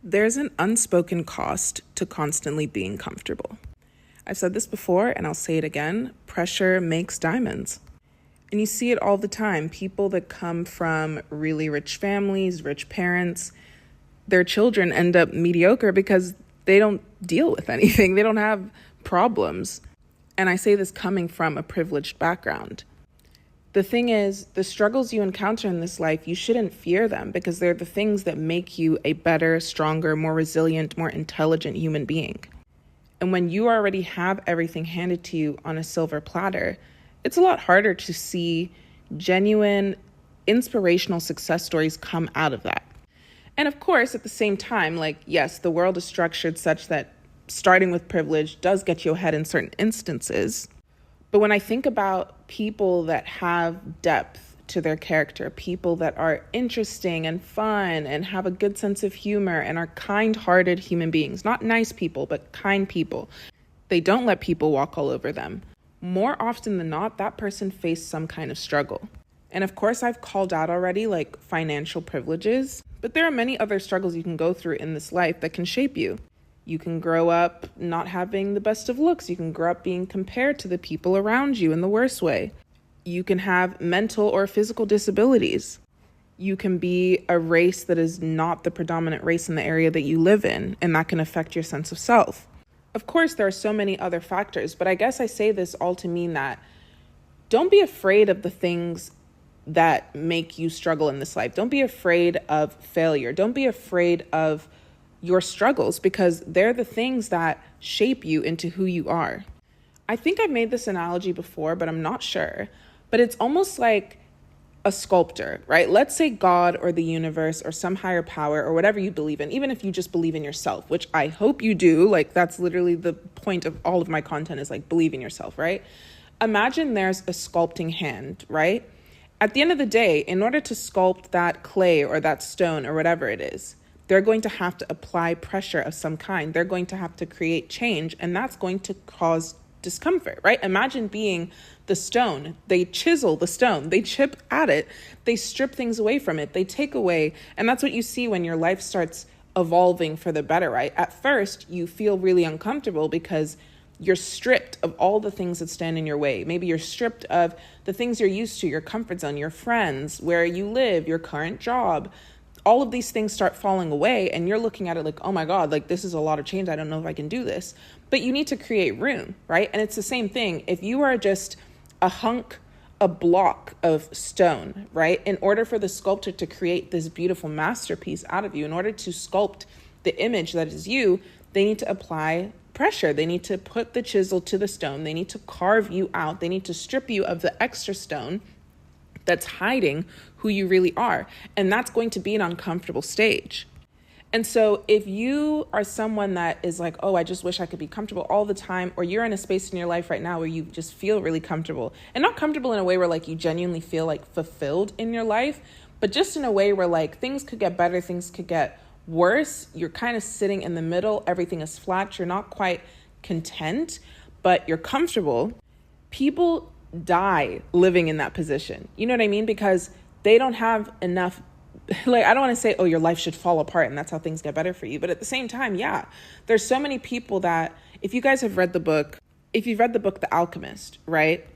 There's an unspoken cost to constantly being comfortable. I've said this before and I'll say it again. Pressure makes diamonds. And you see it all the time. People that come from really rich families, rich parents, their children end up mediocre because they don't deal with anything. They don't have problems. And I say this coming from a privileged background. The thing is, the struggles you encounter in this life, you shouldn't fear them because they're the things that make you a better, stronger, more resilient, more intelligent human being. And when you already have everything handed to you on a silver platter, it's a lot harder to see genuine, inspirational success stories come out of that. And of course, at the same time, yes, the world is structured such that starting with privilege does get you ahead in certain instances. But when I think about people that have depth to their character, people that are interesting and fun and have a good sense of humor and are kind-hearted human beings, not nice people, but kind people, they don't let people walk all over them. More often than not, that person faced some kind of struggle. And of course, I've called out already financial privileges, but there are many other struggles you can go through in this life that can shape you. You can grow up not having the best of looks. You can grow up being compared to the people around you in the worst way. You can have mental or physical disabilities. You can be a race that is not the predominant race in the area that you live in, and that can affect your sense of self. Of course, there are so many other factors, but I guess I say this all to mean that don't be afraid of the things that make you struggle in this life. Don't be afraid of failure. Don't be afraid of your struggles because they're the things that shape you into who you are. I think I've made this analogy before, but I'm not sure. But it's almost like a sculptor, right? Let's say God or the universe or some higher power or whatever you believe in, even if you just believe in yourself, which I hope you do. That's literally the point of all of my content is believe in yourself, right? Imagine there's a sculpting hand, right? At the end of the day, in order to sculpt that clay or that stone or whatever it is, they're going to have to apply pressure of some kind. They're going to have to create change, and that's going to cause discomfort, right? Imagine being the stone. They chisel the stone, they chip at it, they strip things away from it, they take away. And that's what you see when your life starts evolving for the better, right? At first, you feel really uncomfortable because you're stripped of all the things that stand in your way. Maybe you're stripped of the things you're used to, your comfort zone, your friends, where you live, your current job. All of these things start falling away and you're looking at it oh my God, this is a lot of change. I don't know if I can do this, but you need to create room, right? And it's the same thing. If you are just a block of stone, right? In order for the sculptor to create this beautiful masterpiece out of you, in order to sculpt the image that is you, they need to apply pressure. They need to put the chisel to the stone. They need to carve you out. They need to strip you of the extra stone that's hiding who you really are. And that's going to be an uncomfortable stage. And so if you are someone that is oh, I just wish I could be comfortable all the time, or you're in a space in your life right now where you just feel really comfortable, and not comfortable in a way where you genuinely feel fulfilled in your life, but just in a way where things could get better, things could get worse. You're kind of sitting in the middle. Everything is flat. You're not quite content, but you're comfortable. People die living in that position. You know what I mean? Because they don't have enough, I don't want to say, oh, your life should fall apart and that's how things get better for you. But at the same time, yeah, there's so many people that, if you guys have read the book, The Alchemist, right?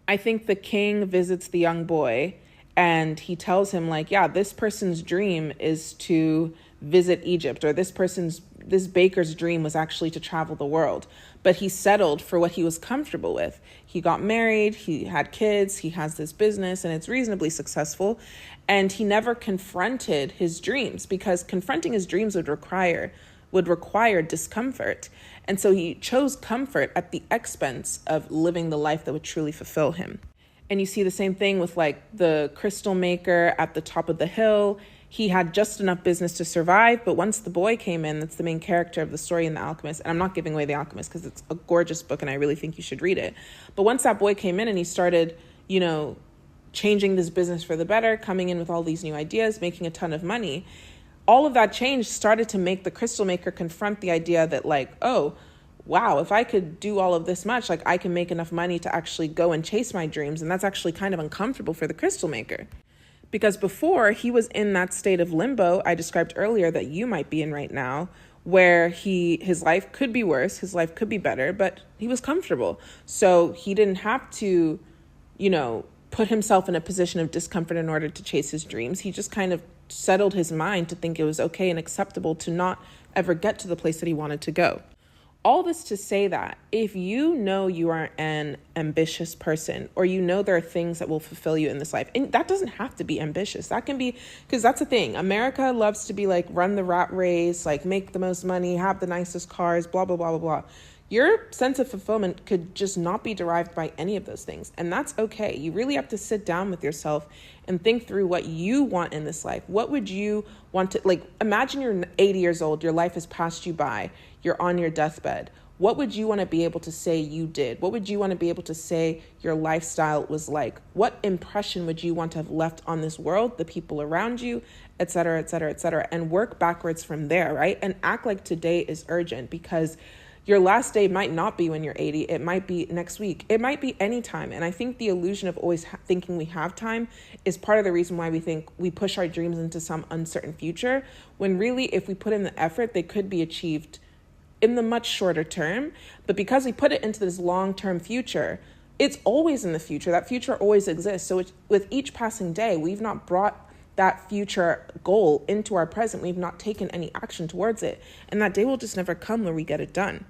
I think the king visits the young boy and he tells him this person's dream is to visit Egypt, or this baker's dream was actually to travel the world, but he settled for what he was comfortable with. He got married, he had kids, he has this business, and it's reasonably successful. And he never confronted his dreams because confronting his dreams would require discomfort. And so he chose comfort at the expense of living the life that would truly fulfill him. And you see the same thing with the crystal maker at the top of the hill. He had just enough business to survive, but once the boy came in, that's the main character of the story in The Alchemist, and I'm not giving away The Alchemist because it's a gorgeous book and I really think you should read it. But once that boy came in and he started, changing this business for the better, coming in with all these new ideas, making a ton of money, all of that change started to make the crystal maker confront the idea that oh, wow, if I could do all of this much, I can make enough money to actually go and chase my dreams. And that's actually kind of uncomfortable for the crystal maker. Because before, he was in that state of limbo I described earlier that you might be in right now, where his life could be worse, his life could be better, but he was comfortable. So he didn't have to, put himself in a position of discomfort in order to chase his dreams. He just kind of settled his mind to think it was okay and acceptable to not ever get to the place that he wanted to go. All this to say that if you know you are an ambitious person, or there are things that will fulfill you in this life, and that doesn't have to be ambitious. That can be, because that's the thing. America loves to be like, run the rat race, like make the most money, have the nicest cars, blah, blah, blah, blah, blah. Your sense of fulfillment could just not be derived by any of those things. And that's okay. You really have to sit down with yourself and think through what you want in this life. What would you want to, imagine you're 80 years old, your life has passed you by, you're on your deathbed. What would you want to be able to say you did? What would you want to be able to say your lifestyle was like? What impression would you want to have left on this world, the people around you, et cetera, et cetera, et cetera, and work backwards from there, right? And act like today is urgent, because your last day might not be when you're 80. It might be next week. It might be any time. And I think the illusion of always thinking we have time is part of the reason why we think we push our dreams into some uncertain future, when really, if we put in the effort, they could be achieved in the much shorter term. But because we put it into this long-term future, it's always in the future. That future always exists. So with each passing day, we've not brought that future goal into our present. We've not taken any action towards it. And that day will just never come where we get it done.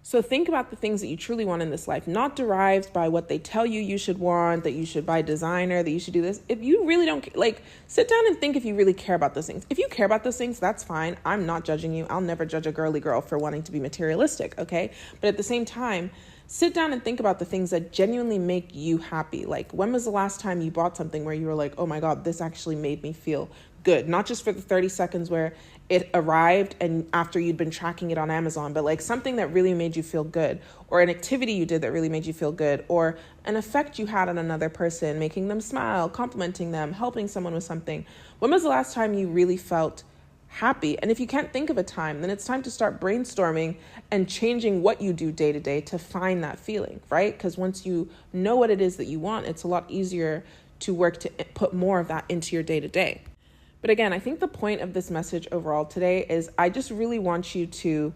So think about the things that you truly want in this life, not derived by what they tell you should want, that you should buy designer, that you should do this. If you really don't, sit down and think if you really care about those things. If you care about those things, that's fine. I'm not judging you. I'll never judge a girly girl for wanting to be materialistic, okay? But at the same time, sit down and think about the things that genuinely make you happy. Like, when was the last time you bought something where you were like, oh my God, this actually made me feel good? Not just for the 30 seconds where it arrived and after you'd been tracking it on Amazon, but something that really made you feel good, or an activity you did that really made you feel good, or an effect you had on another person, making them smile, complimenting them, helping someone with something. When was the last time you really felt happy? And if you can't think of a time, then it's time to start brainstorming and changing what you do day to day to find that feeling, right? Because once you know what it is that you want, it's a lot easier to work to put more of that into your day to day. But again, I think the point of this message overall today is I just really want you to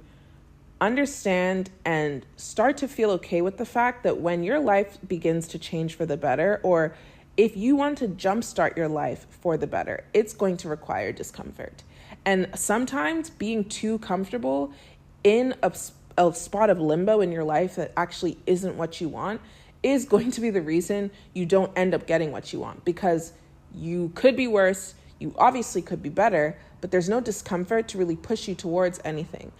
understand and start to feel okay with the fact that when your life begins to change for the better, or if you want to jumpstart your life for the better, it's going to require discomfort. And sometimes being too comfortable in a spot of limbo in your life that actually isn't what you want is going to be the reason you don't end up getting what you want, because you could be worse. You obviously could be better, but there's no discomfort to really push you towards anything.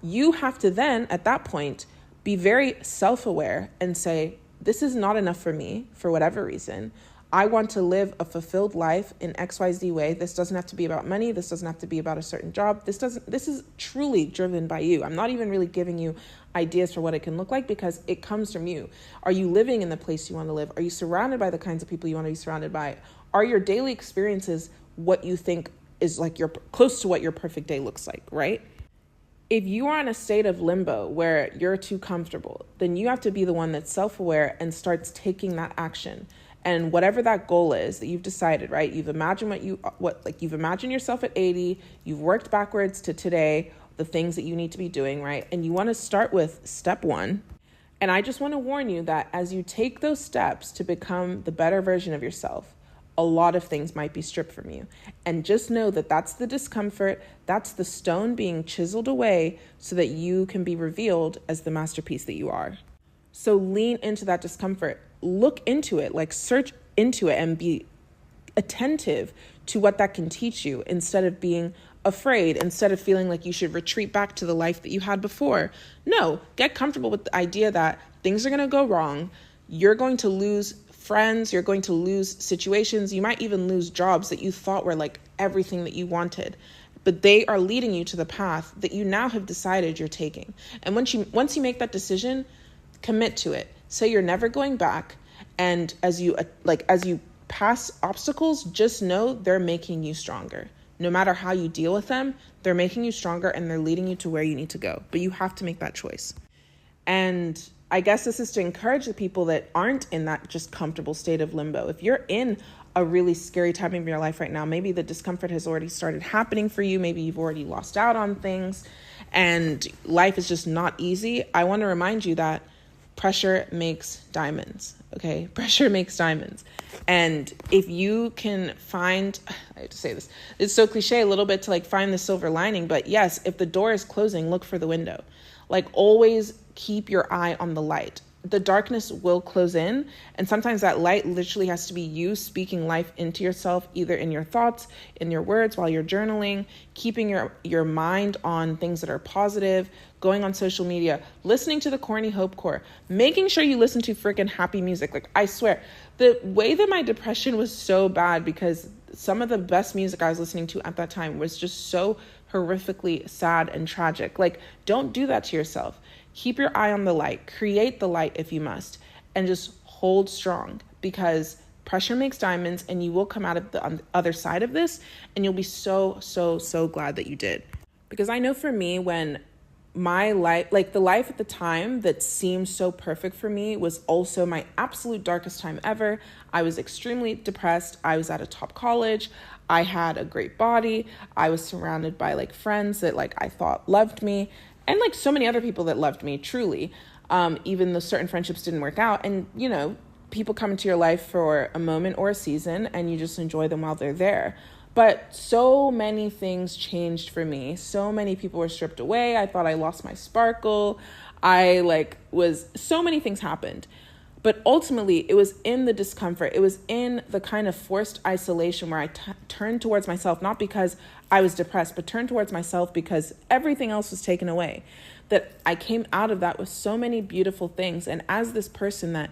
You have to then, at that point, be very self-aware and say, this is not enough for me for whatever reason. I want to live a fulfilled life in XYZ way. This doesn't have to be about money. This doesn't have to be about a certain job. This is truly driven by you. I'm not even really giving you ideas for what it can look like, because it comes from you. Are you living in the place you want to live? Are you surrounded by the kinds of people you want to be surrounded by? Are your daily experiences what you think is you're close to what your perfect day looks like, right? If you are in a state of limbo where you're too comfortable, then you have to be the one that's self-aware and starts taking that action. And whatever that goal is that you've decided, right? You've imagined you've imagined yourself at 80, you've worked backwards to today, the things that you need to be doing, right? And you want to start with step 1. And I just want to warn you that as you take those steps to become the better version of yourself, a lot of things might be stripped from you. And just know that that's the discomfort, that's the stone being chiseled away so that you can be revealed as the masterpiece that you are. So lean into that discomfort, look into it, search into it and be attentive to what that can teach you instead of being afraid, instead of feeling like you should retreat back to the life that you had before. No, get comfortable with the idea that things are going to go wrong. You're going to lose friends, you're going to lose situations, you might even lose jobs that you thought were everything that you wanted, but they are leading you to the path that you now have decided you're taking. And once you make that decision, commit to it. Say you're never going back, and as you pass obstacles, just know they're making you stronger. No matter how you deal with them, they're making you stronger and they're leading you to where you need to go. But you have to make that choice. And I guess this is to encourage the people that aren't in that just comfortable state of limbo. If you're in a really scary time of your life right now. Maybe the discomfort has already started happening for you. Maybe you've already lost out on things and life is just not easy. I want to remind you that pressure makes diamonds, okay? Pressure makes diamonds. And if you can find, I have to say this, it's so cliche a little bit to like find the silver lining, but yes, if the door is closing, look for the window. Like always keep your eye on the light. The darkness will close in, and sometimes that light literally has to be you speaking life into yourself, either in your thoughts, in your words, while you're journaling, keeping your mind on things that are positive, going on social media, listening to the corny Hope Core, making sure you listen to freaking happy music. Like, I swear, the way that my depression was so bad because some of the best music I was listening to at that time was just so horrifically sad and tragic. Like, don't do that to yourself. Keep your eye on the light, create the light if you must, and just hold strong, because pressure makes diamonds, and you will come out of the other side of this and you'll be so, so, so glad that you did. Because I know for me, when my life, like the life at the time that seemed so perfect for me was also my absolute darkest time ever. I was extremely depressed. I was at a top college. I had a great body. I was surrounded by like friends that like I thought loved me, and like so many other people that loved me truly, even though certain friendships didn't work out. And, you know, people come into your life for a moment or a season and you just enjoy them while they're there. But so many things changed for me. So many people were stripped away. I thought I lost my sparkle. So many things happened. But ultimately, it was in the discomfort. It was in the kind of forced isolation where I turned towards myself, not because I was depressed, but turned towards myself because everything else was taken away. That I came out of that with so many beautiful things. And as this person that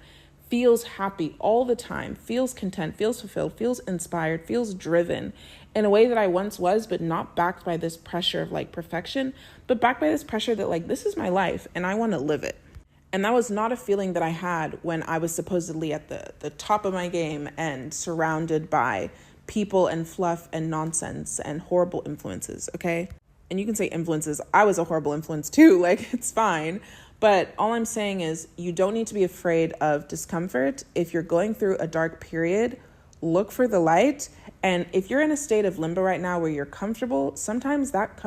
feels happy all the time, feels content, feels fulfilled, feels inspired, feels driven in a way that I once was, but not backed by this pressure of like perfection, but backed by this pressure that like, this is my life and I want to live it. And that was not a feeling that I had when I was supposedly at the top of my game and surrounded by people and fluff and nonsense and horrible influences, okay? And you can say influences. I was a horrible influence too, like it's fine. But all I'm saying is you don't need to be afraid of discomfort. If you're going through a dark period, look for the light. And if you're in a state of limbo right now where you're comfortable, sometimes that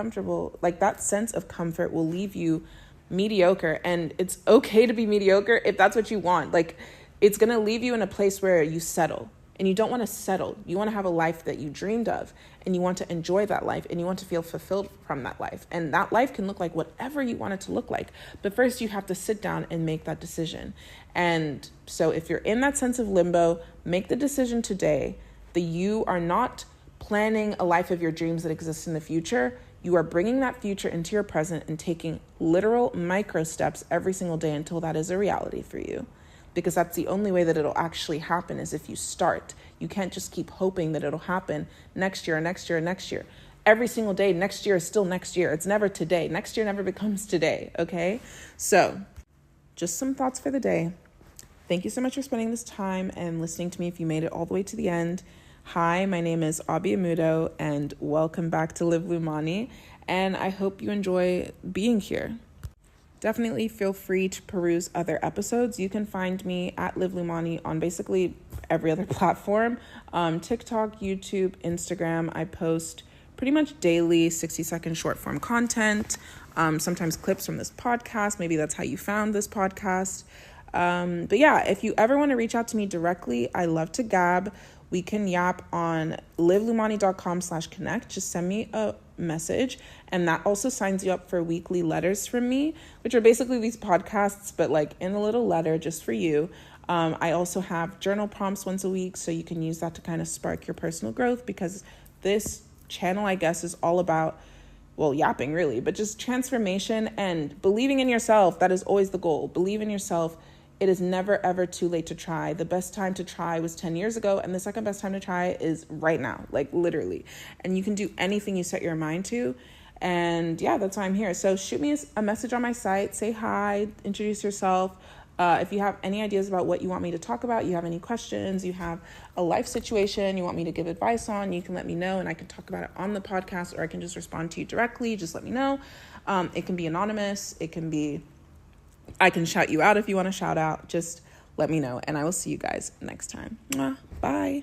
sense of comfort will leave you mediocre. And it's okay to be mediocre if that's what you want. Like, it's going to leave you in a place where you settle. And you don't want to settle. You want to have a life that you dreamed of, and you want to enjoy that life, and you want to feel fulfilled from that life. And that life can look like whatever you want it to look like. But first you have to sit down and make that decision. And so if you're in that sense of limbo, make the decision today that you are not planning a life of your dreams that exists in the future. You are bringing that future into your present and taking literal micro steps every single day until that is a reality for you. Because that's the only way that it'll actually happen, is if you start. You can't just keep hoping that it'll happen next year, next year, next year. Every single day, next year is still next year. It's never today. Next year never becomes today, okay? So, just some thoughts for the day. Thank you so much for spending this time and listening to me if you made it all the way to the end. Hi, my name is Abi Amudo, and welcome back to Live Lumani, and I hope you enjoy being here. Definitely feel free to peruse other episodes. You can find me at Live Lumani on basically every other platform. TikTok, YouTube, Instagram. I post pretty much daily 60-second short form content, sometimes clips from this podcast. Maybe that's how you found this podcast. But yeah, if you ever want to reach out to me directly, I love to gab. We can yap on livelumani.com/connect. Just send me a message, and that also signs you up for weekly letters from me, which are basically these podcasts, but like in a little letter just for you. I also have journal prompts once a week, so you can use that to kind of spark your personal growth, because this channel, I guess, is all about, well, yapping really, but just transformation and believing in yourself. That is always the goal. Believe in yourself. It is never, ever too late to try. The best time to try was 10 years ago, and the second best time to try is right now, like literally. And you can do anything you set your mind to. And yeah, that's why I'm here. So shoot me a message on my site, say hi, introduce yourself. If you have any ideas about what you want me to talk about, you have any questions, you have a life situation you want me to give advice on, you can let me know, and I can talk about it on the podcast, or I can just respond to you directly. Just let me know. It can be anonymous. I can shout you out if you want to shout out. Just let me know, and I will see you guys next time. Bye.